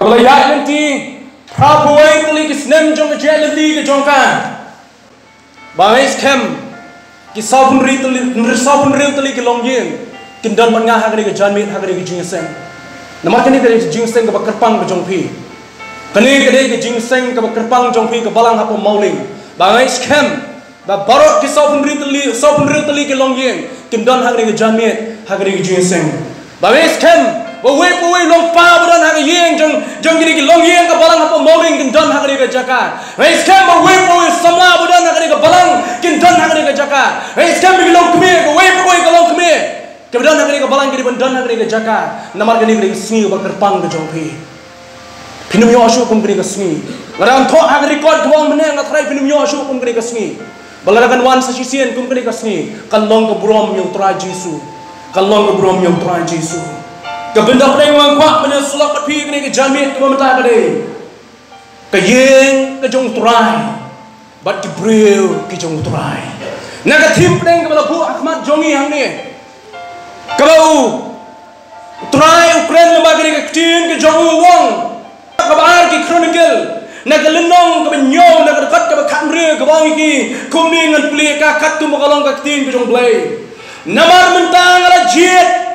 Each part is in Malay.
Kalau ya nanti Prabowo kali kisnem jong kejalan di kejongkan. Bangais kem kisah pun real tali kelongjeng. Kindan mengah hari kejanmit hari kejingseng. Nama kini dari kejingseng ke bakerpang ke jongpi. Kini dari kejingseng ke bakerpang jongpi ke balang apa mauling. Bangais kem barok kisah pun real tali kelongjeng. Kindan hari kejanmit hari kejingseng. Bangais kem Pawai long pa badan hari yang jong gini long yang ke balang apa mauling kindan hari ke jaka. Eskem pawai sama badan hari ke balang kindan hari ke jaka. Eskem bagi long kemir pawai ke long kemir. Kemudian hari ke balang kini kindan hari ke jaka. Namar gini ke sini berkerpang ke jongpi. Pinum yo asu pun gini ke sini. Ngarang thok hari record kebang meneng ngatrai pinum yo asu pun gini ke sini. Balarakan wan sasisian pun gini ke sini. Kalong ke burom yang terai Jesu. Kalong ke burom yang terai Jesu. Kebenda penengwang kuat menyesulak pepi kini ke jamit ke pemerintah kini. Kayeng ke jong turai, bat kibril ke jong turai. Naga tim peneng ke balabu Ahmad Jongi hang ni. Kebau turai Ukraine lembaga kini ke tin ke jong wong. Kabar ke chronicle. Naga lenong ke benyo naga dekat ke kamre ke bawah iki. Kuning ngan peli kakat tu makalong ke tin ke jong blay. Namar mentang ala jit.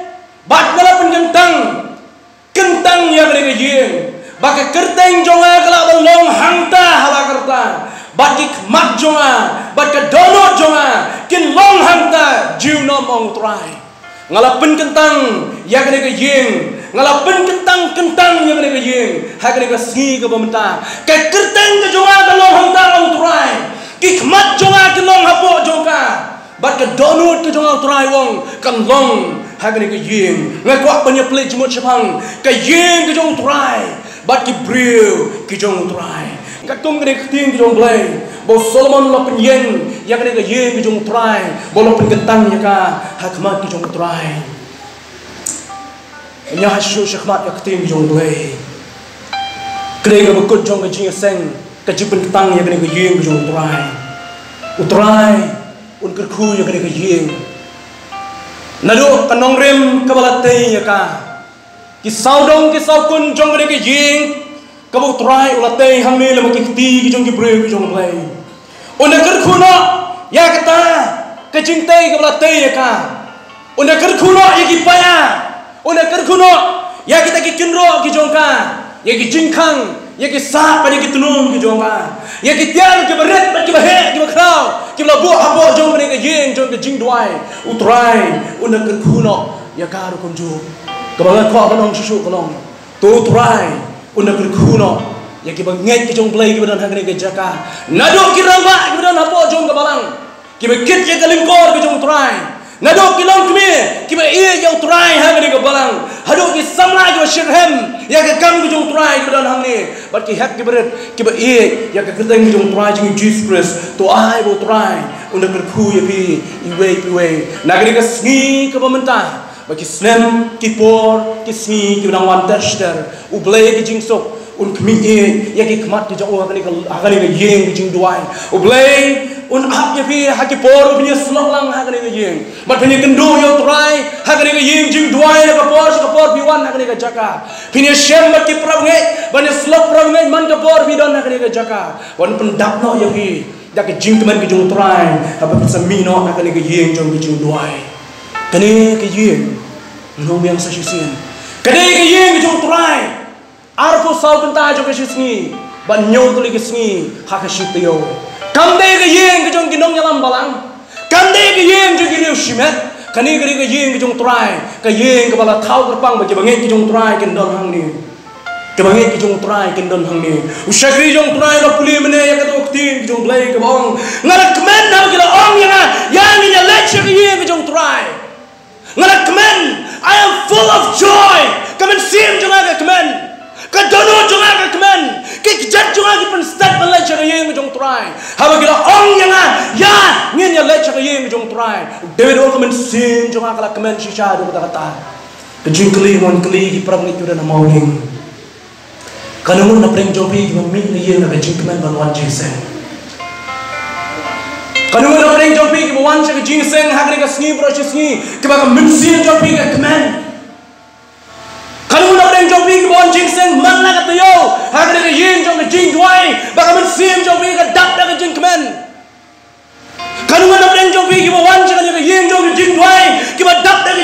Bat ngala kentang yang mereka jeng. Baka kerteng jonga kala belong hangta hala kerta. Baki mat jonga, baka donot jonga, kin long hangta jiu nomong try. Ngalapen kentang yang mereka jeng. Ngalapen kentang yang mereka jeng. Hak mereka singi ke pemerintah. Kai kerteng ke jonga ke long hangta long try. Ki mat jonga ke long hapok jonga. Baka donot ke jonga try wong kan long. Hagani ke yeng, ngakuak banyak pelik jemut sepang, ke yeng ke jong turai, bat ki bril ke jong turai, katung kene keting ke jong blay, bau Solomon lo penyeng, yang kene ke yeng ke jong turai, bau lo penkentang ya ka, hakmat ke jong turai, nyah hasu hakmat ya keting ke jong blay, kene ke bekut jong ke jing seng, ke jing penkentang ya kene ke yeng ke jong turai, utrai, kerku ya kene ke yeng. Nado kanong rem kabalatay ya ka. Kisaw dong kisaw kun jong gede jing. Kabau try ulatay hamil makikti ki jong gibre ki jong play. Una kerkuno ya kata kejintay kabalatay ya ka. Una kerkuno ya kipaya. Una kerkuno ya kita kikinro ki jong ka. Ya ki jingkang ya ki sa pada ki tunung ki jong ka. Ya ki tiang ki beret ki bahe ki bakrau. Kibla buat apa jom mereka jeng jom ke jing duai utrai unda kerkuno ya karu kunju kebangan kau kanong susu kanong tu utrai unda kerkuno ya kibang ngai ke jong play kibadan hangni ke jaka nado kiramba kibadan apa jom ke balang kibakit ya kalingkor ke jong utrai nado kilong kemi kiba iya ya utrai hangni ke balang hado ki samla kiba shirhem ya ke kam ke jong utrai kibadan hangni bat ki hak kibaret kiba iya ya ke kerteng ke jong utrai jing Jesus Christ to ai bo utrai unda kerku ya pi iwe nagari ke sngi ke pemerintah bagi snem kipor ki sngi ki bang wan tester ublay ki jing sok un kmi ya ki kmat ki jong agani ke yeng ki jing duai ublay un hak ya pi hak kipor punya slok lang agani ke yeng mat punya kendo yo try agani ke yeng jing duai ke por pi wan agani ke jaka punya shem mat ki prab ngai ban slok prab ngai man ke por pi don agani ke jaka wan pendak no ya pi dak jing teman ke jong try apa bisa mino akan ke yeng jong ke jing duai kene ke yeng no yang sasisian kene ke yeng ke jong try arpo sau penta jong ke sisni ban nyo tu ke sni hak shityo kamde ke yeng ke jong kinong yalam balang kamde ke yeng jong ke shimet kene ke yeng ke jong try ke yeng ke bala thau kerpang bagi bangai ke jong try ken don hang ni kebangai kijong try kendon hangni usagri jong try lo puli mene ya kato tin kijong blay ke bong ngarak men na gila ong yang ni ya lecture ye kijong try ngarak men I am full of joy kamen sim jong aga kamen ka dono jong aga kamen ki jat jong aga pen start lecture ye kijong try haba gila ong ya ngin ya lecture ye kijong try dewe do kamen sim jong aga kamen shisha do kata kejing kli mon kli ki prang itu dan mauling kanungun na preng jopi ki mi ni yen na jing kemen ban wan jing seng kanungun na preng jopi ki wan jing seng hak ni ka sngi bro sngi ki ba ka minsin jopi ka kemen kanungun na preng jopi ki wan jing seng man la ka tayo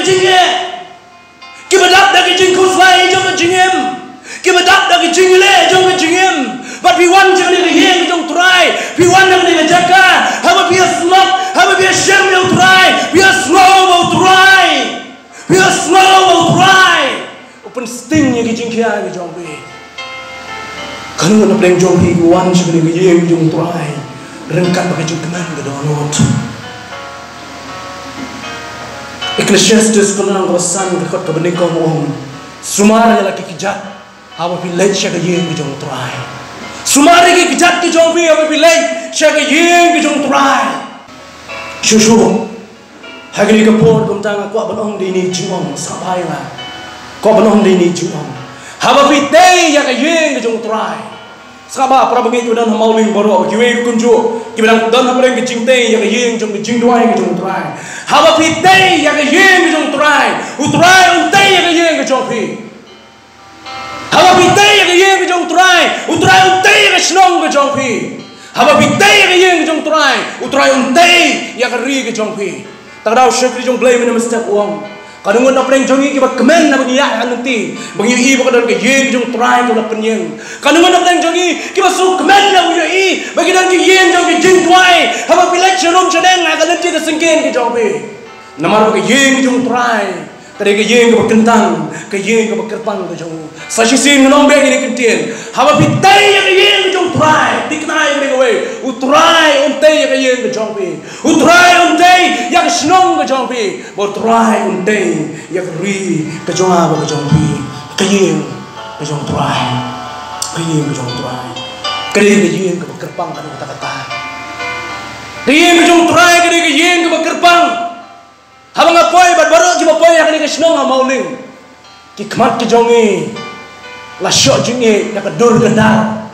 jingye. Kita dak dak jing kuslai jong jingem. Kita dak dak jingle jong jingem. But we want jong ni yeng jong try. We want jong ni jaga. Haba be slop, haba be shem jong try. We are slow try. We are slow try. Open sting yang jing kia jong be. Kalau nak peleng jong bi wan jong ni yeng jong try. Rengkat pakai jong keman ke donot. Ecclesiastes kalau nak wasan dekat kebenikah orang. Sumar lelaki kijat. Haba pilih siapa yeng jong try. Sumari ki kijat ki jong bi haba pilih siapa yeng jong try. Shushu. Hagni kapor kumtang aku abanong di ni jong sabai lah. Kau abanong di ni jong. Haba pilih yang yeng jong try. Sekaba para bengi dan hamauling baru kiwe kunju kibang dan hamreng kicing teh yang yeng jong jing duai jong try. Haba pitei yang yeng jong try. Utrai untei yang yeng jong pi. Haba pitei yang yeng jong try. Utrai untei yang snong jong pi. Haba pitei yang yeng jong try. Utrai untei yang ri jong pi. Tak tahu syekh jong blame nama setiap uang. Kadang nak peleng jongi kita kemen nak bengiak nanti, bengi ibu kadang ke yeng jong try tu nak penyeng. Kadang nak peleng jongi kita suruh kemen nak bengi, bagi dan ke yeng jong ke jing try. Haba pilih cerom cedeng nak nanti ke sengken ke jong be. Nama ke yeng jong try. Kadang ke yeng ke berkentang, ke yeng ke berkerpang ke jong. Sasisin menong be ini kentien. Haba pitai yang ke yeng jong try. Diknai ke we. Utrai untai yang ke yeng ke jong be. Utrai untai yang senong ke jong be. Utrai untai yang ri ke jong apa ke jong be. Ke yeng ke jong try. Ke yeng ke jong try. Kadang ke yeng ke berkerpang kan kata-kata. Ke yeng ke jong try, kadang ke yeng ke berkerpang. Haba ngapoy baru kita poy yang ni kesnong hamauling. Kikmat kejongi, lasok jingi nak dur gendar.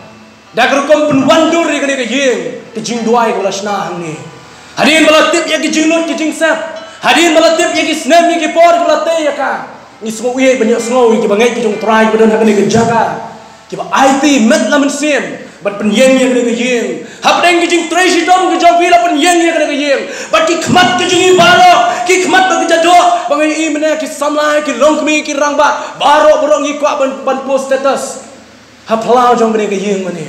Dah kerukom penwandur yang ni kejing, kejing duai kalau senang ni. Hadirin melatip yang kejing lut kejing sap. Hadirin melatip yang kisnem yang kipor kelatih ya ka. Ni semua uye banyak semua uye kibangai kejong try badan hak ni kejaga. Kiba IT met lamen sim. Bat penyeng yang kena kejeng. Hapdeng kejeng Tracy Tom kejong pila penyeng yang kena kejeng. Bat ki khmat kejeng baro, ki khmat bagi jadok. Bangai mana ki samlai ki longkmi ki rangba. Baro borong ki kuat ban post status. Haplau jong kena kejeng mana.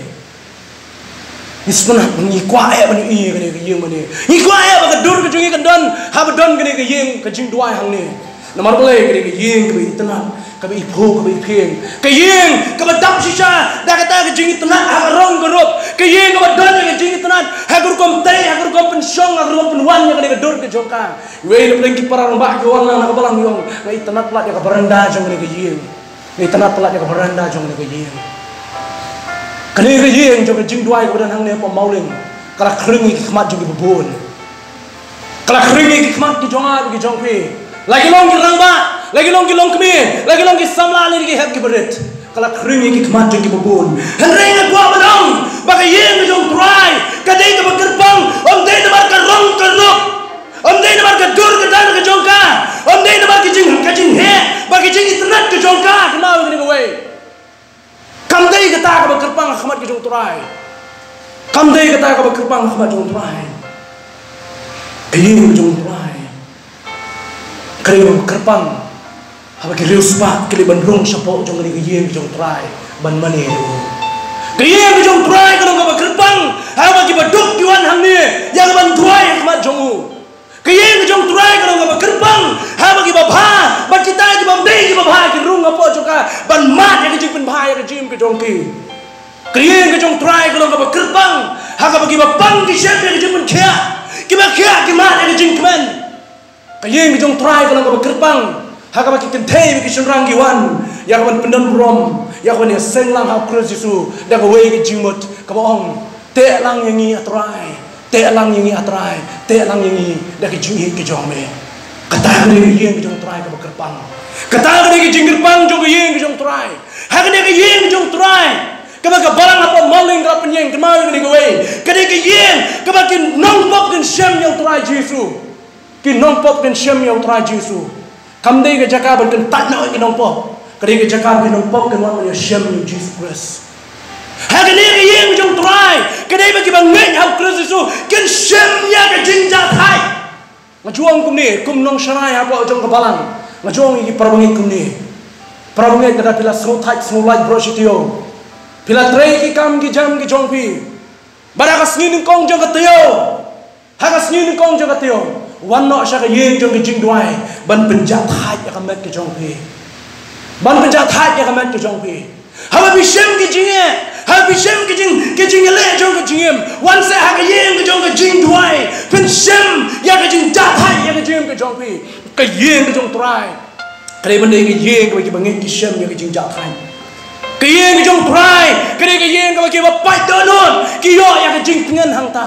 Ismana bangi kuat ya bani i kena kejeng mana. I kuat ya bagi dur kejeng kendon. Hapdon kena kejeng kejeng dua hang ni. Namar boleh kena kejeng kebe tenang. Kami ibu, kami ikhing. Kayeng, kami dap sisa. Dah kata kejing tenat, hagarong gerup. Kayeng, kami don yang kejing tenat. Hagur kom teh, hagur kom pensyong, hagur kom penwan yang kena kedur kejokan. Wei lepas lagi para lembah kawan nak kebalang yong. Ngai tenat pelat yang keberanda jong kena kejing. Ngai tenat pelat yang keberanda jong kena kejing. Kena kejing jong kejing duai kemudian hang ni apa mauling. Kalau keringi khmat jong kebun. Kalau keringi khmat jong apa jong pi. Lagi long kirang ba, lagi long kilong kemi, lagi long kisamla ni ki heb ki berit. Kalau keringi ki khmat jong ki bubun. Henrei nak buat bedong, bagai yeng jong try, kadai tu bergerbang, om dai tu berkerong keruk, om dai tu berkedur kedan ke jongka, om dai tu berkejing he, bagi jing internet ke jongka, kenal ni kowe. Kam dai kata ke bergerbang khmat ki jong try. Kam dai kata ke bergerbang khmat jong try. Yeng jong try. Kerja kerpang, apa kerja sepak kerja bandrung siapa jong kerja yang jong try ban mana itu? Kerja yang jong try kalau kau kerpang, apa kita duk juan hang ni yang ban try yang mat jongu. Kerja yang jong try kalau kau kerpang, apa kita bah, ban kita kita beri kita bah kerung apa juga ban mat yang kerja ban bah yang kerja yang jong ki. Kerja yang jong try kalau kau kerpang, apa kita pang di siapa yang kerja ban kia, kita kia kita mat yang kerja kemen. Kayeng jong try kalau kau berkerpang, hak apa kita teh bagi senrang giwan, yang kawan pendan brom, yang kawan yang senglang hak krus Yesus, dah kau wei jimut, kau orang teh lang yang ini atrai, teh lang yang ini atrai, teh lang yang ini dah kejing kejong me. Kata kau kayeng jong try kau berkerpang, kata kau kejing kerpang jong kayeng jong try, hak kau kayeng jong try. Kau barang apa maling kau penyeng, kemau yang kau wei, kau kayeng, kau makin nongpok dan sem yang try Yesus. Ki nongpop kan syam yang teraji su. Kamdai ke Jakarta kan tak nak ki nongpop. Kadai ke Jakarta ki nongpop kan wan yang syam yang Jesus Christ. Hagan ni ke yang jong try. Kadai bagi bangai hau Christ su kan syam yang ke jinjat hai. ngajuang kum nong syarai apa ojong kebalang ngajuang iki parabangit kum ni parabangit kada pila snow tight snow light brush itio pila tray ki kam ki jam ki jong pi barakas ngin kong jong katio hagas ngin kong jong katio wan no sha ka yeng jong ki jing duai ban penjat hai ya kamet ki jong pi ban penjat hai ya kamet ki jong pi hawa bi shem ki jinge ha bi shem ki jing le jong ki jingem wan se ha ka yeng ki jong ki jing duai pen shem ya ka jing jat hai ya ka jing ki jong pi ka yeng ki jong trai kare bende ki yeng ki bangit ki shem ya ki jing jat hai ka yeng ki jong trai kare ka yeng ki ba pai donon ki yo ya ka jing pengen hang ta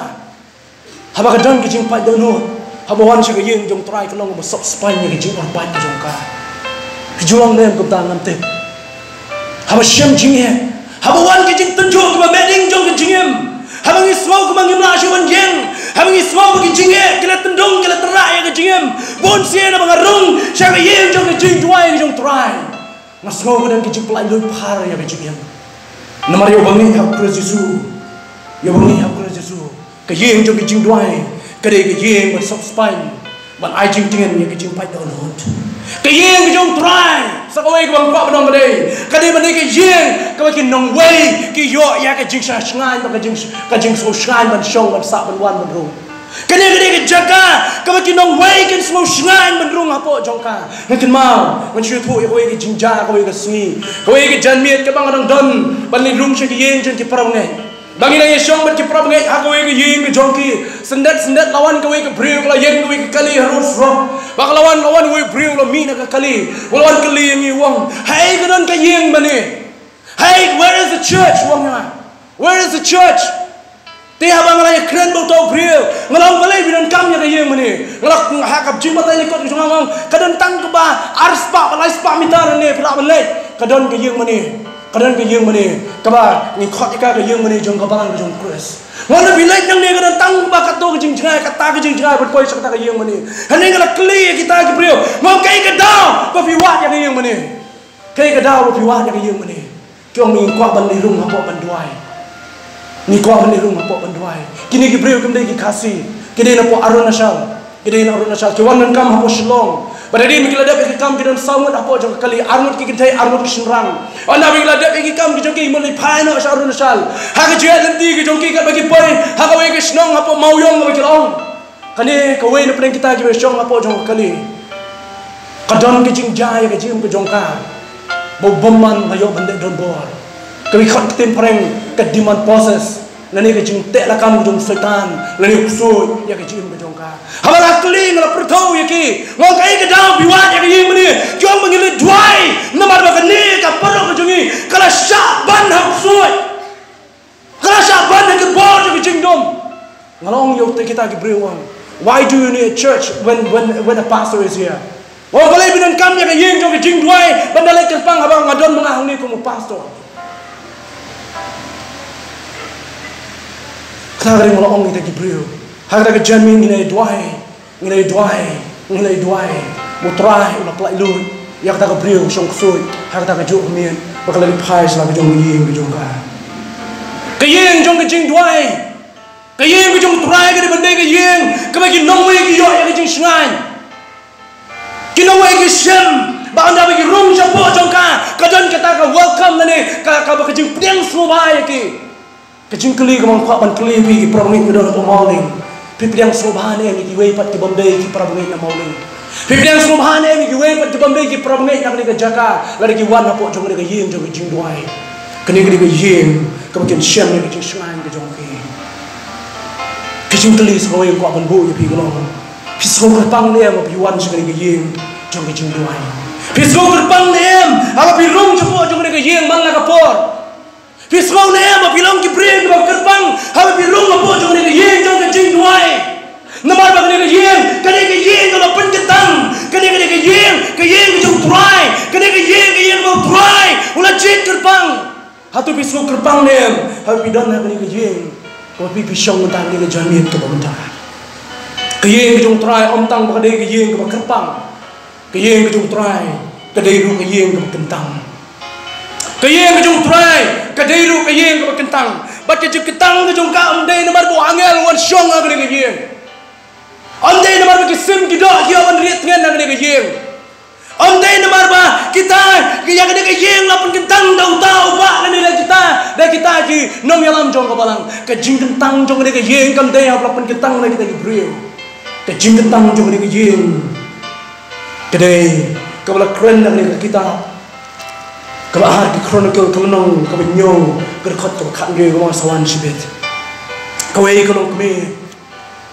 haba ka dong ki jing pai donon haba wan se ka yeng jong trai ka long ba sop span ya ki jing or pai ki jong ka ki juang nem ko ta ngam te haba shem jing he haba wan ki jing tunjo ki ba meding jong ki jingem haba ngi smau ki mangim la shu ban jeng haba ngi smau ki jing he ki la tendong ki la tra ya ki jingem bon sia na ba rung sha ka yeng jong ki jing duai ki jong trai mas ngau ko dan ki jing plai lui par ya ki jingem namar yo bangi hab Kristus Yesus yo bangi hab Kristus Yesus ka yeng jong ki jing duai ka de ki yeng ba sop span ban ai jing tingen ya ki jing pai download ka yeng ki jong trai sa ka wei ka bang pa banong ka de ka de ban de ki yeng ka ki nong wei ki yo ya ka jing sha shngai ba ka jing so shngai ban shong ban sa ban wan ban ru ka de ki jaga ka ki nong wei kin so shngai ban ru ngapo jong ka ngan mau ban shu thu ya wei ki jing ja ka wei ka singi ka wei ki jan miet ka bang adang don ban li rum sha ki yeng jen ki parang ngai bangi na yeshong ban ki prab ngai ha ka wei ki yeng ki jong ki sendat lawan ka wei ki briu la yeng ka wei ki kali harus ro bak lawan wei briu la mi na ka kali lawan kali yang wong hai ka don ka yeng bani hai where is the church wong ya where is the church te ha bang la kren bo to briu ngalong balai bidan kam ya ka yeng bani ngalak ha ka jing matai ni ko jong ngong ka don tang ka ba ars pa balai spa mitar ne pla balai ka don ka yeng bani kadang ke yang mana kaba ni khot ka yang mana jong ka barang jong Kris ngala bilai nang ne ka tang ba ka to jing jai kata ka jing jai berpoi sakta ka yang mana hane ngala kli kita ki brio mau kai ka daw ko fi wat ya ka yang mana kai ka daw fi wat ya ka yang mana jong mi kwa ban ni rung hapo ban duai ni kwa ban ni rung hapo ban duai kini ki brio kem dei ki khasi kini na po Arunachal ki wan nan kam hapo Shillong pada dia mikir ladap iki kam kidan saungat apa jong kali armut ki kintai armut ki sinrang ona mikir ladap iki kam ki jong ki mulai phai no Arunachal ha ka jia lenti ki jong ki ka bagi poi ha ka wei ki snong apa mauyong bagi long kani ka wei na pren kita ki shong apa jong kali kadon ki jing jai ka jing ki jong ka bo bomman ayo bande don bor ka wi khot tim preng ka demand process lani ka jing te la kam jong setan lani kusoi ya ka jing ki jong ka hamara kli ngala perthau yaki ngong kai ka daw biwat ya ka yeng mani jong mangile duai namar ba ka ni ka paro ka jongi kala sha ban ha kusoi kala sha ban ka bor ka jing dom ngalong yo te kita ki brewang why do you need a church when a pastor is here oh balai bidan kam ya ka yeng jong ka jing duai bandalai ka pang habang ngadon mangahong ni ko mo pastor kagari ngala ong ita gibril hagara ka janmin nginay duai mutrai ula plai lu yak ta ka bril song kusoi hagata ka jo mien bakala li phai sla ka jong yeng ka jong ka yeng jong ka jing duai ka yeng ka jong trai ka di bande ka yeng ka ba ki nong wei ki yo ya ka jing shngai ki nong wei ki shem ba anda ba ki rung sha po jong ka don ka ta ka welcome ne ka ba ka jing pdeng slo ba ya ki kecing keli kemang kuat ban keli pi prabangit kedon ko mauling pipiang sobhane mi kiwei pat ki Bombay ki prabangit na mauling pipiang sobhane mi kiwei pat ki Bombay ki prabangit na ka jaka lari ki wan hapo jong ka yeng jong jing duai kini ka yeng ka makin shem ni ka shngan ka jong ki kecing keli so yeng ko ban bu pi ko pi so ka pang ne ma pi wan ka yeng jong jing duai pi so ka pang ne ama pi rong chapo jong ka yeng man la ka por Pisau ne ma pilong ki breng ba kerpang ha pilong ma po jong ne yeng jong ka jing duai namar ba ne yeng ka ne yeng ka pen ketang ka ne yeng jong try ka ne yeng ba try ula jit kerpang ha tu pisau kerpang ne ha pidon ha ne yeng ko pi pisong ta ne jamien ka ba ka yeng jong try om tang ba ne yeng ka ba kerpang ka yeng jong try ka dei ru ka yeng ka ba kentang ka yeng jong try kadai ru ka yeng ka kentang bat ka kentang ka jong ka am dei namar bo angel wan shong ka ne yeng Andai namar bagi sim kita kiawan riat ngan nang ne yeng. Andai namar ba kita yang ne yeng lapun kentang dau tau ba ne kita da kita ki nom yalam jong kabalang ke jing kentang jong ne yeng kam dai lapun kentang la kita ki brio. Ke jing kentang jong ne yeng. Kedai kabala kren nang ne kita. Kabahar ki chronicle kamanong kabanyo kerkhot kabakhan ge gomar sawan shibet. Kawai kanong kami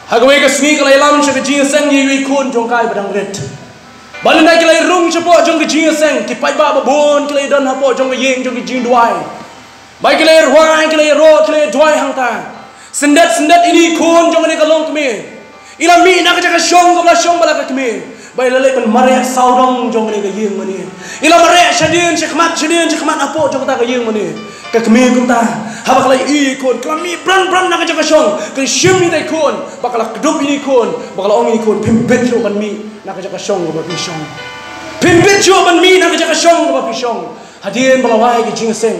Hagawai ka sni kalay lam siya ka jing sang yui kun jong kai badang ret. Balanday kalay rung siya po jong ka jing sang kipay ba babon kalay don hapo jong ka yeng jong ka jing duay. Bay kalay ruay kalay ro kalay duay hangta. Sendat ini kun jong ni kalong kami. Ila mi na ka jaka syong kabla syong bala ka kami. Bay lalay pan marek saudong jong ni ka yeng mani. Ila marek syadin syakmat hapo jong ka yeng mani. Kami kunta habak lay ikon kami pran nak jaga syong ke syim ni dai kon bakal kedup ini kon bakal ong ini kon pimpet jo ban mi nak jaga syong ba pi syong pimpet jo ban mi nak jaga syong ba pi syong hadien balawai ke jing seng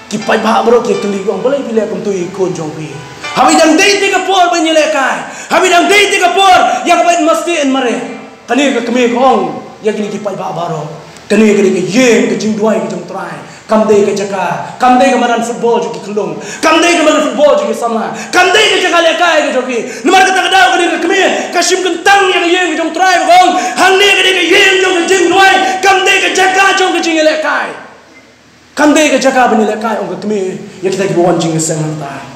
ki pai ba bro ke keli ong balai pile kum tu ikon jong pi habi dang dei te ka por ban yele kai habi dang dei te ka por yang bain mesti en mare kani ke kami ong yang kini ki pai ba baro kani ke yeng ke jing duai ke jong trai Kamdai ke jaka, kamdai ke manan football juga kelung, kamdai ke manan football juga sama, kamdai ke jaka lekai ke joki. Nomor kata kadau ke dia kami, kasim kentang yang yeng jong try bong, hang ni ke dia yeng jong jing duai, kamdai ke jaka jong ke jing lekai, kamdai ke jaka bani lekai ong ke kami, ya kita kibuan jing senang ta.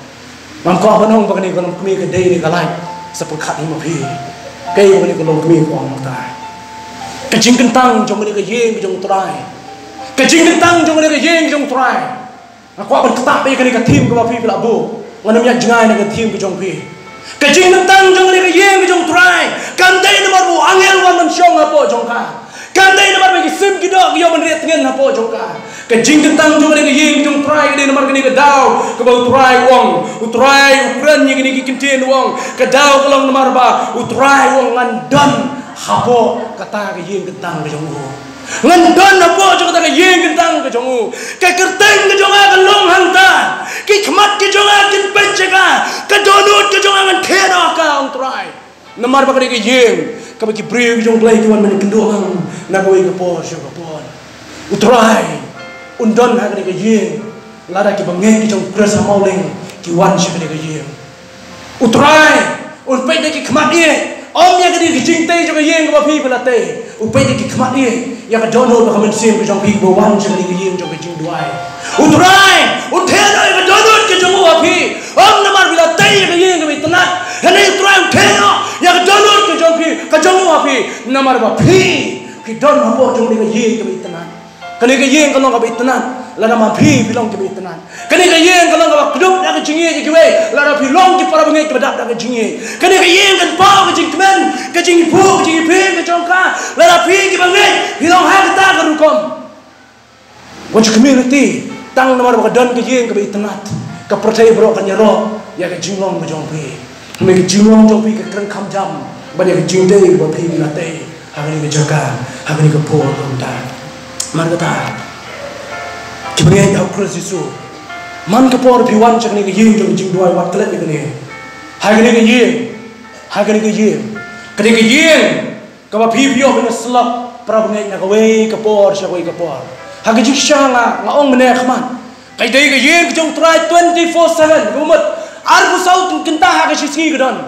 Mam kau banong bagani kalau kami ke day ni kalai, sepulkat ni mapi, kaya bagani kalau kami ke ong ta. Kejing kentang jong ke yeng jong try. Kejing kentang jong ne yeng jong try. Aku akan ketak pe kani ka tim ko pi pila bu. Ngana mi jangai na ka tim ko jong pi. Kejing kentang jong ne yeng jong try. Kandai na bu angel wan man syong apo jong ka. Kandai na bagi sim kido yo man riat ngen apo jong ka. Kejing kentang jong ne yeng jong try kani na kani ka daw ka bau try wong. Utry ukran yang ni kintin wong. Ka daw kolong namar ba utry wong ngandan hapo kata ka yeng kentang jong u. Ngandan apa jong kata yeng kentang ke jongu ke kerteng ke jonga ke long hangta ke khmat ke jonga kin penjega ke donut ke jonga ngan khena ka ong try namar bakari ke yeng ka bagi bri jong play ki wan men kendoang na ko ke po syo ko pon utray undon ha ke yeng lada ki bangen ki jong presa mauleng ki wan syo ke yeng utray un pe de ki khmat ye om ya ke jing te jong yeng ko pi pelate upai de ki khmat ye ya ka donol ba kamen sim ke jong pi bo wan jeng ni yeng jong ke jing duai utrai uthena ka donol ke jong wa pi om namar bila tai ke yeng ke tanat hene utrai uthena ya ka donol ke jong pi ka jong wa pi namar ba pi don ma bo jong ni ke yeng ke tanat kane ke yeng ka long ka tanat la na ma pi long ke tanat kane ke yeng ka long ka kdup da ke jing ye ke we la na pi long ki para bangai ke dap da ke jing ye kane ke yeng kan pa ke jing kmen ke jing pu ke jing pi ke jong ka la na pi ki bangai pi long ha ta ka rukom waj community tang namar ba don ke yeng ke tanat ka percaya bro kan yaro ya ke jing long ke jong pi me ke jing long jong pi ke krang kham jam ba ne ke jing de ba pi na te ha ni ke jaga ha ni ke po dom ta mar kata kibangai au Yesu man ka por pi wan chak ni ke yeng jong jing duai wat klet ni ke ni ha ke ni ke yeng ke yeng ka ba pi pio ben slap pra bangai na ka we ka por sha we ka por ha ke jik sha nga ong mene khman kai dei ke yeng jong try 24/7 gumat ar bu sau tu kinta ha ke sisi ke don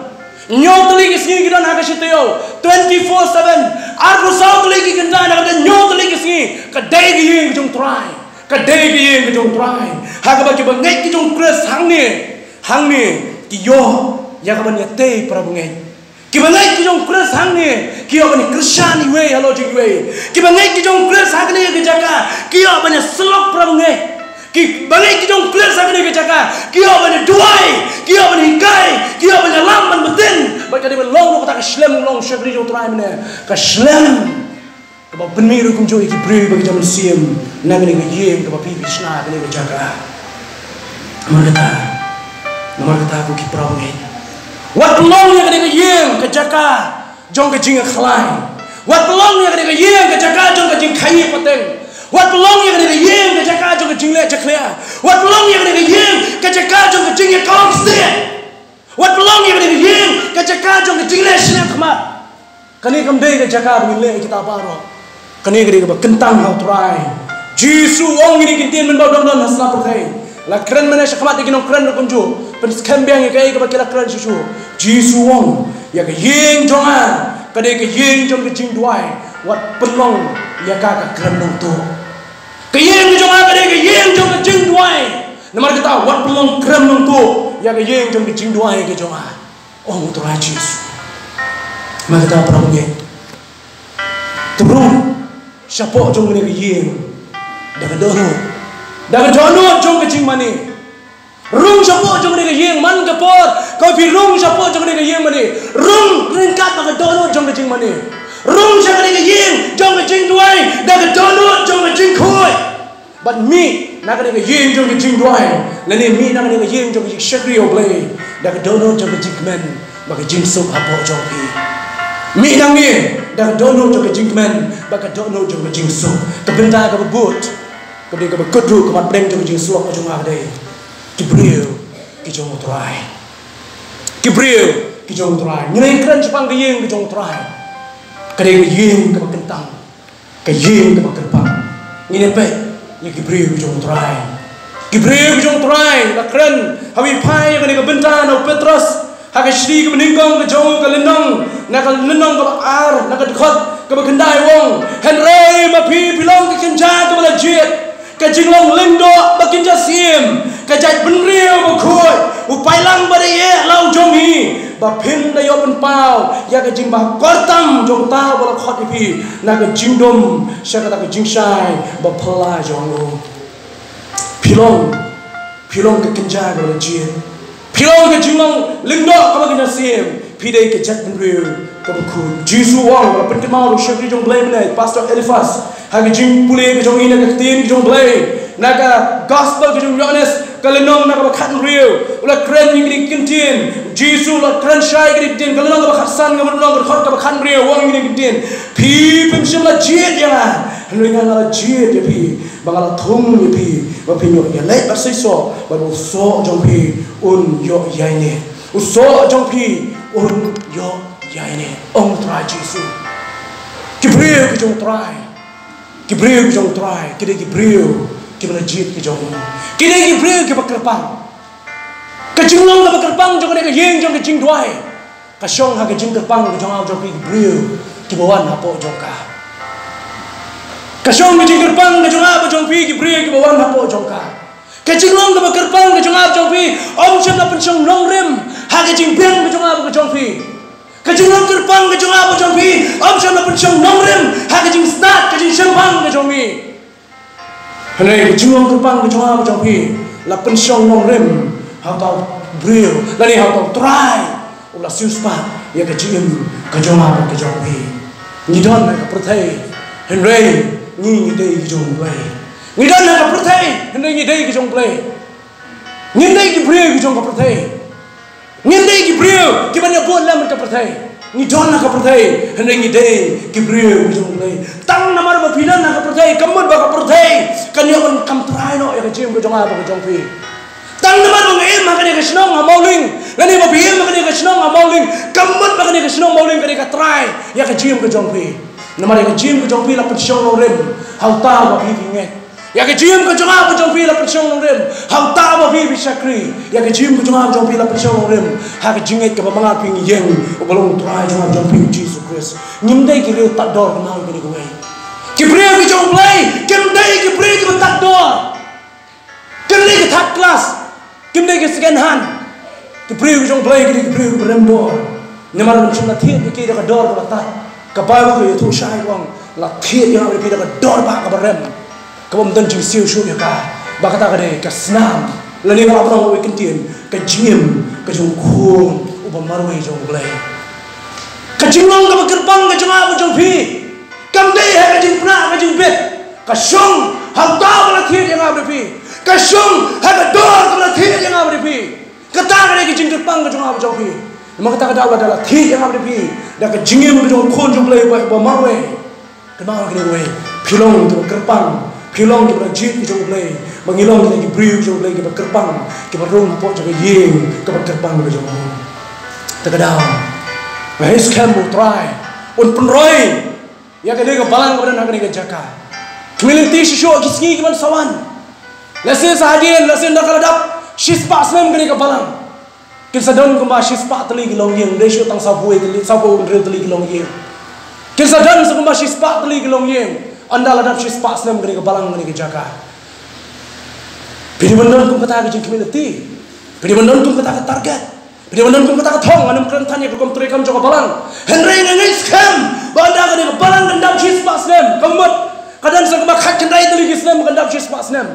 nyol tali ke sisi ke don ha ke siteo 24/7 ar bu sau tali ke kinta na ke nyol tali ke sisi ka dei ke yeng jong try kadai ke yeng ke jong try ha ka ba ke bangai ke jong kres hang ni ki yo ya ka ban ya te pra bangai ki bangai ke jong kres hang ni ki yo ban krishan we halo jing we ki bangai ke jong kres hang ni ke jaka ki yo ban slok pra bangai ki bangai ke jong kres hang ni ke jaka ki yo ban duai ki yo ban hikai ki yo ban lam ban betin ba ka de long ko ta ka shlem long shagri jong try mene ka shlem Kau penmiru kum joy ki beri bagi jaman siam nang ni gayem kau pipi sna kau ni jaga. Nomor kata aku ki prawngai. Wat long yang kau gayem kau jaga jong kau jing khalai. Wat long yang kau gayem kau jaga jong kau jing khai pateng. Wat long yang kau gayem kau jaga jong kau jing le jaklia. Wat long yang kau gayem kau jaga jong kau jing kau stia. Wat belong yang kini yang kejaka jong kejingles yang kemat. Kini kembali kejaka begini kita baru. Kini kini kentang hau try. Jisu ong ini kintin menbau dong dong hasna pertai. La keren mana sekemat ini nong keren kunju. Penskembang yang kaya kebakila keren susu. Jisu ong ya kejing jongan. Kini kejing jong kejing duai. Wat belong ya kaka keren nong tu. Kejing jongan kini kejing jong kejing duai. Namar kita wat belong keren nong tu. Ya ke yang jom kecing dua yang ke jom untuk rajis. Maka kita pernah mungkin. Terus siapa jom ni ke yang dah dono jom kecing mani. Rung siapa jom ni ke yang man kepor. Kau pi rung siapa jom ni ke yang mani. Rung ringkat maka dono jom kecing mani. Rung siapa ni ke yang jom kecing dua dah dono jom kecing koi. But me, nak kena yang jom kecing duai. Lain me nak kena yang jom kecing syakri oblay. Dak dono jom kecing men, bagi jing sup apa jom pi. Me nang ni, dak dono jom kecing men, bagi dono jom kecing sup. Kebenda kebut, kebenda kebekudru kemat breng jom kecing slok jom ada. Kibril, kijong try. Kibril, kijong try. Nyai keren Jepang kejing kijong try. Kena yang kebekentang, kejing kebekerpang. Ini apa? Yang Gibril jong try, Gibril jong try, nak keren, hawi pai yang kena kebentan, au Petrus, hak Shri ke meningkong ke jauh ke lenong, nak lenong ke ar, nak dekat ke berkendai wong, Henry mapi pilong ke kenja ke melajit, ke jinglong lindo berkenja sim, ke jat benriu berkoi, upai lang badai lau jong hi. Bapin da yo pen pau ya ke jing bah kortam jong tau bala khot ipi na ke jing dom sya ka ke jing shai ba phala jong pilong ke kenja ga jin pilong ke jinglong lingdo ka ba kenja sim pidai ke jat ben riu ka ba khu jisu wang ba pen ke mau shakri jong blai menai pastor Elifas ha ke jing pule ke jong ina ke tin ke jong blai na ka gospel ke jong Yohanes kalenong nak bakat riu ulah keren ini kintin Jisu ulah keren syai kintin kalenong bakat san kalenong berkhot bakat riu wang ini kintin pi pemsim la jit ya henui ngala jit ya pi bangala thung ya pi ba pinyo ya lai basai so ba so jong pi un yo yai ne uso jong pi un yo yai ne ong try Jisu Gibril ke jong try Gibril ke jong try kide Gibril kita jit ke jong, kita Gibril ke bakerpang, kejinglong ke bakerpang jong ke yang jong ke jing duai, kasyong ha ke jing kerpang ke jong jong ke Gibril ke bawan hapo jong ka, kasyong ke jing kerpang ke jong jong pi Gibril ke bawan hapo jong ka, kejinglong ke bakerpang ke jong pi, om jong na pensyong long rem, ha ke jing beng ke jong pi, kejinglong kerpang ke jong pi, om jong na pensyong long rem, ha ke jing start ke jing sempang ke jong pi. Henai kejungang kerpang kejungang macam pi, la pensyong long rem, hau tau bril, lani hau tau try, ulah siuspa, ya kejim kejungang kejung pi. Ngidon nak pertai, henai ngidai kejung play. Ngidon nak pertai, henai ngidai kejung play. Ngidai Gibril kejung pertai. Ngidai Gibril, gimana buat lah mereka pertai. Ngidon nak pertai, henai ngidai Gibril kejung play. Tang nama apa pidan nak pertai, kamu bak pertai. Kan yo kan kam try no ya kejim ke jong apa ke jong pi tang naman mo em makani ke snong amauling lani mo pi em makani ke snong amauling kamot makani ke snong amauling kani ka try ya kejim ke jong pi naman ya kejim ke jong pi la pensyong no rem hau ta ba pi nget ya kejim ke jong apa jong pi la pensyong no rem hau ta ba pi sakri ya kejim ke jong apa jong pi la pensyong no rem ha ke jinget ke bamangat pi yeng obalong try jong pi Jesus Christ nyimdai ki re tak dor mau kani ko Gibril ke jong play, kimdai Gibril ke betak door, kimdai ke third class, kimdai ke second hand, Gibril ke jong play, Gibril ke berem door, nyamar macam nak tiap ke dah ke door ke betak, kebawa ke itu syai wang, lah tiap yang ada dah ke door bak ke berem, kebom dan jing siu siu ya kah, bak kata ke senam, lalu kalau orang mau ikan ke jim, ke jong kung, ubah marway jong play, ke jinglong ke bergerbang ke jong apa jong pi. Kamdai hai kajing pernah kajing bet, kasyong hal tahu kalau tiada yang apa pi, kasyong hai kedor kalau tiada yang apa pi, kata kalau kajing terpang kajong apa jauh pi, memang kata kata adalah tiada yang apa pi, dah kajingin kajong kon jong play bamarwe, kenapa kini gue, pilong tu kerpang, pilong tu jit kajong play, Bangilong kita gibriu jong lagi berkerbang, kita rung apa jaga yeng, kita berkerbang ke jong. Terkadang, bahis kamu try, penroy, ya kena ke balang kemudian nak kena jaga. Community siswa kisni kiman sawan, lesen sahadian, lesen nak ladap, shispa sem kena ke balang. Kita don kumba shispa teli gilong yeng, desyo tang sabuai teli, sabu undre teli gilong yeng. Kita don sekumba shispa teli gilong yeng, anda ladap shispa sem kena ke balang kena ke jaga. Pilih mendan kum kata ke community, pilih mendan kum kata ke target, pilih mendan kum kata ke thong, anam kerentan yang kum terekam jauh balang. Henry nengai scam, banda kena ke balang kendam shispa sem, kamut, kadang sekumba khat kendai teli gisnem kendam shispa sem.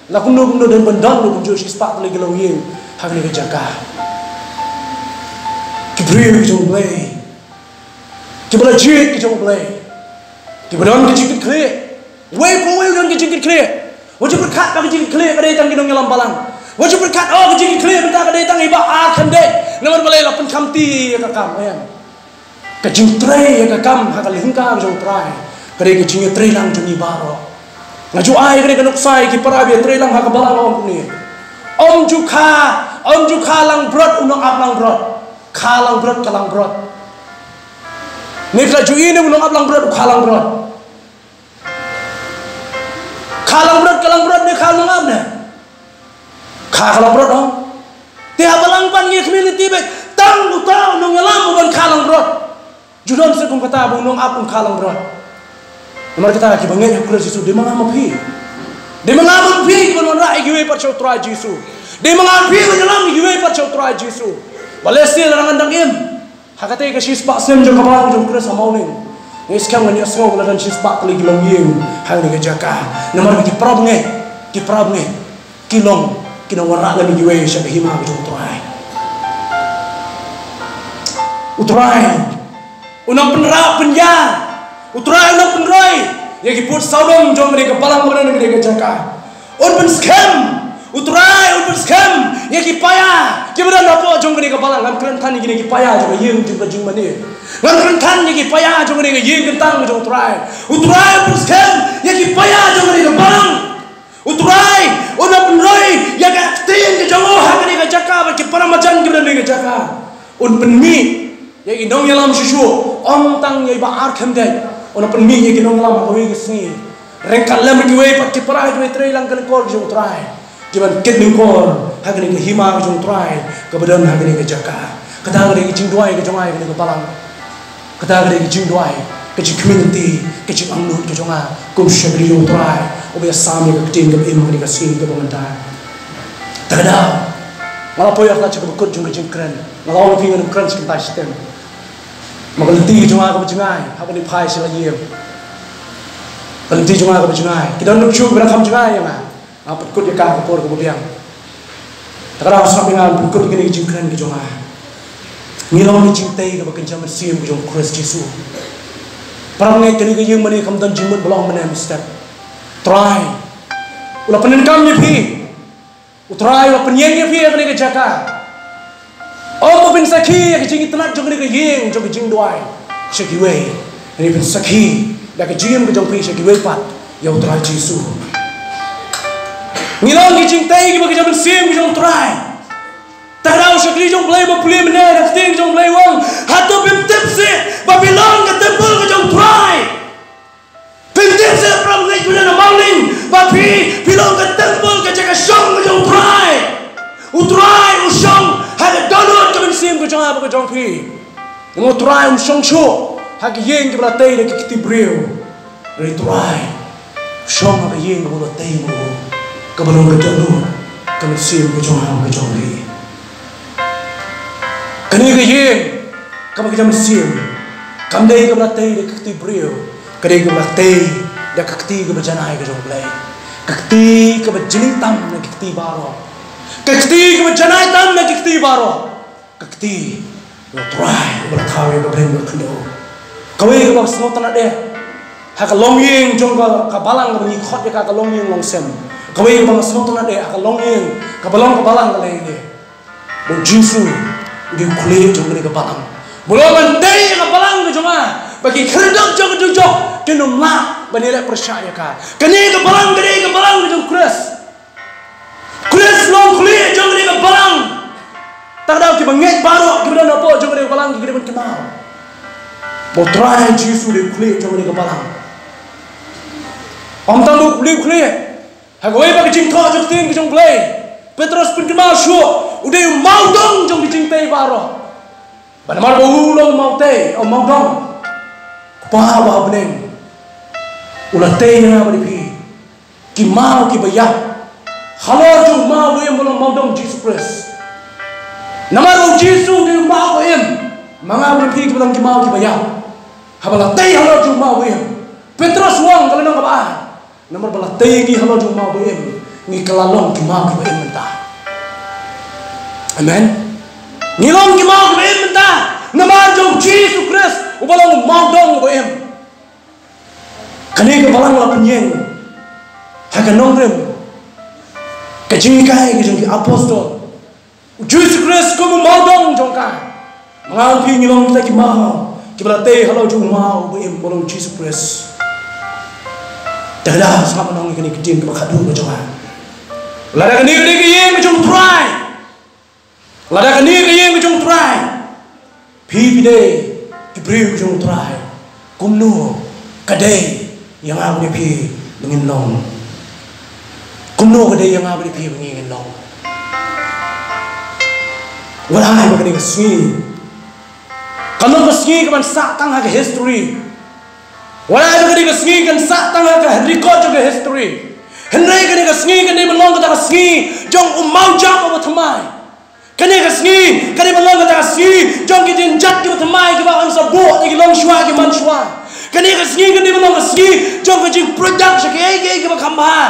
Lakum no dan bendan no kum jo shispa teli gilong yeng, hak kena ke jaga. Kibriu ke jong play, kibala jit ke jong play, kibalan ke jikit clear, way dan ke jikit clear. Wajib berkat bagi jikit clear kadai tang ginong nyalam balang. Wajib berkat ke jikit clear benda kadai tang iba kande. Namun balai lapan kamti ya kakam ayam. Kajing tray ya kakam hakal hingka jong tray. Kadai kajing tray lang jong ibaro. Ngaju ai kadai kanuk sai ki parabi tray lang hakal balang om ni. Om juka lang brot unong ap lang brot. Kalang brot kalang brot. Nifla ju ini unong ap lang brot kalang brot. Kalang berat ni kalang apa? Kalang berat dong. Tiap balang pan ye community bet tang utau nong ngelam bukan kalang berat. Judon sekum kata nong apun kalang berat. Nomor kita lagi banget yang kuliah Yesus. Dia mengamap hi. Dia mengamap hi kalau nak ikiwe per cautra Yesus. Dia mengamap hi menyelam ikiwe per cautra Yesus. Balestil orang andang im. Hakatay ke shispa sem jo kabalang jo kuliah sama uning. Ini sekarang ni asal kalau dan shispa kali gilong yeng hal ni kejaga. Nomor kita perab nge, kilong kina warna lagi jiwa siapa hima kejung utrai, unang penera penjar, utrai unang penroy, yang kiput saudong jom mereka balang mana mereka kejaga. Urban scam, utrai urban scam, yang kipaya, kita apa jom mereka balang kan keren tani gini kipaya jom yeng jom kejung mana. Ngan rentan yang kipaya jom mereka yeng kentang jom utrai urban scam, yang kipaya jom mereka balang. Utrai, una penroy, yang aktin ke jango hak ni ke jaka, bagi para macam kita ni ke jaka. Penmi, yang indong yalam susu, tang yang baar kemdek, penmi yang indong yalam kau ini sini. Rengkat lem kiwe pat para kiwe tray lang kalkor jong utrai. Jiban kit bingkor, hak ni ke hima jong utrai, kebetulan hak ni ke jaka. Kadang ni ke jingduai ke jongai ke balang. Kadang ni ke jingduai. Kecik community, kecik anglut ke jonga, kum syabri jong utrai, obya sami ke keting ke imam ni ke sini ke pengantar. Terkadang, malah poyak lah cakap berkut jong kecing keren, malah orang pingan keren sekitar sistem. Magalenti jonga ke berjengai, apa ni pai sila yem. Galenti jonga ke berjengai, kita nak cuci berakam jengai yang apa berkut dia kah kapor ke berbiang. Terkadang sampai ngan berkut ke kecing keren ke jonga. Ngilau ni cintai ke berkencang mesim ke jong Kristus Yesus. Para mengai kini ke yang mana kamu dan jimat belang mana mister. Try. Ulah penenkam ni pi. Utrai ulah penyeng ni pi kini ke jaka. Oh bin sakhi ke jingi tenak jong ni ke yang jong ke jing doai. Sekiwe. Ini bin sakhi dah ke jingim ke jong pi sekiwe pat. Ya utrai Yesus. Ngilang ke jing tai ke bagi jong sim ke jong try. Tahu sekali jong play bapuli mana dah ting jong play wang. Hatu bim tipsi Babylon ke temple ke jong try. Bim tipsi from late bila na morning. Bapi bilong ke temple ke jaga shong ke jong try. Utrai usong hak donut ke sim ke jong apa ke jong pi. Mo try usong chu hak yeng ke belatai de ke kitibreu. Re try. Shong hak yeng ke belatai mo. Ke belong ke donut ke sim ke jong apa ke jong pi. Kini ke yang kamu kerja mesin, kamu dah ke belatih dah kekti beriu, kini ke belatih dah kekti ke berjanai ke jomblay, kekti ke berjenis tam nak kekti baru, kekti ke berjanai tam nak kekti baru, kekti lo try berkawin berbrand berkendo, kawin ke bangsa semua tanah dia, hak long yang jom ke balang ke menyikot dia ke long yang long sem, kawin ke bangsa semua tanah dia, hak long yang ke balang ke leh dia, lo jinsu di kulit jom ke balang. Belum mendai ke balang ke joma. Bagi kerdak jom ke jujok. Kenum lah. Banilai percaya ka. Kini ke balang ke jom kres. Chris long clear jong ni balang. Tak ada kita ngek baru kita nak apa jong ni balang kita pun kenal. Mau try Jesus ni clear jong ni balang. Om tahu clear. Hagoi bagi jingkau jong ting jong play. Petrus pun kenal sure. Udah mau dong jong dijingtai baru. Banamar bau long mau teh, mau dong. Bawa beneng. Ulah teh yang apa di ki mau ki bayar. Halo jong mau yang belum mau dong Jesus Christ. Nama Jesus dia mau yang. Mangau di ki belum ki mau ki bayar. Habala teh halo jong mau yang. Petrus wang kalau nang kabah. Nama bala teh ki halo jong mau yang. Ni kelalong ki mau ki bayar mentah. Amen. Ni long ki mau ki bayar mentah. Nama jong Jesus Christ. Ubalong mau dong bayar. Kani kebalang la penyeng. Haga nongrem. Kejingkai kejingki apostol. Jesus Christ kamu mau dong jongka. Mengalpi ngilong kita ki mau. Kibala teh halau jong mau bayam bolong Jesus Christ. Dah sama nong kini kejing ke bakadu bajongan. Lada kani ke yeng jong try. Lada kani ke yeng jong try. Pi day pi beri jong try. Kumno kadai yang aku pi dengan nong. Kumno kadai yang aku pi dengan nong. Walai bagani kesini. Kalau kesini kaman sak tangga ke history. Walai bagani kesini kan sak tangga ke record juga history. Henry kani kesini kani belong kata kesini. Jong mau jam apa temai. Kani kesini kani belong kata kesini. Jong kita jat kita temai kita ang sabot lagi long shua kita manshua. Kani kesini kani belong kesini. Jong kita production kita kambah.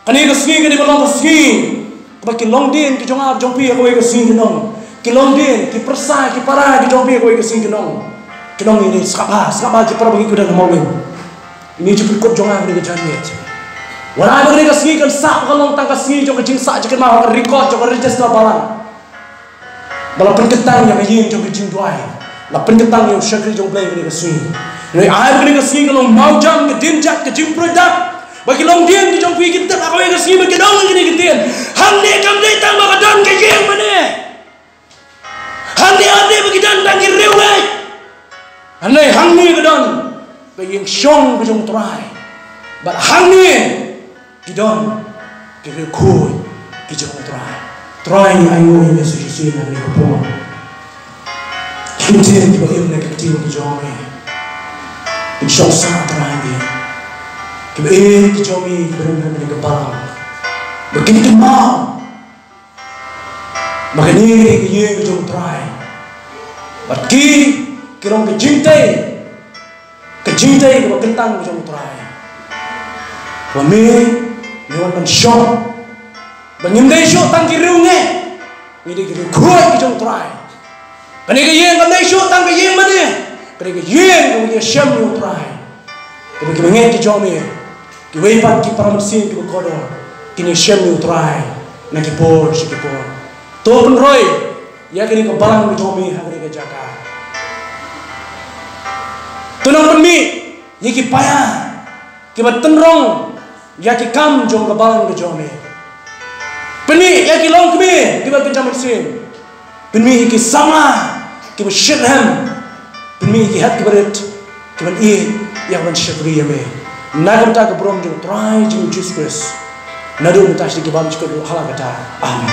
Kani kesini kani belong kesini. Bagi long din ki jongab jongpi ko ke sing kinong ki long din ki persa ki para ki jongpi ko ke sing kinong ini skapa ki para bagi kuda ngomong ini cepet kok jongab ni jamiat wala bagi ka sing kan sa kalong tang ka sing jong jing sa jeng ma record jong register balang bala penketang yang yin jong jing duai la penketang yang syakri jong play ka sing ni ai bagi ka sing kalong mau jam ke din jat ke jing product bagi long dia di jong fikir tak aku yang kesini bagi dong ini gitian. Hang dia kam dia tang bagi don ke jeng mana? Hang dia ada bagi don tang kirewai. Anai hang ni ke don bagi yang syong ke jong try. But hang ni ke don kirekuy ke jong try. Try ni ayu ini sesuatu yang ni kapung. Kita ni bagi yang kecil ke jong ni. Insyaallah sangat try ni. Kebeli kicomi benar-benar dengan kebalang. Begitu mau. Maka ni kaya kejong try. Bagi kirong kejintai. Kejintai keba kentang kejong try. Kami lewat mensyok. Banyimdai syok tang kiriu nge. Ngide kiriu kuat kejong try. Kani kaya kandai syok tang kaya mana. Kani kaya kaya syam kejong try. Kami mengenai kicomi. Kiwaipan ki para mesin ki kodo kini syam ni utrai na ki por si ki por to pun roy ya kini ko balang ni jomi ha kini ka jaka tunang pun mi ye ki paya ki batenrong ya ki kam jong ka balang ni jomi peni ya ki long kmi ki ba kenjam mesin peni ki sama ki bersyirham peni ki hat ki berit ki ban i ya ban syakri ya me Nagam tak keberom jeng try jeng Jesus Christ. Nadu mutas di kebam cikgu halakata. Amin.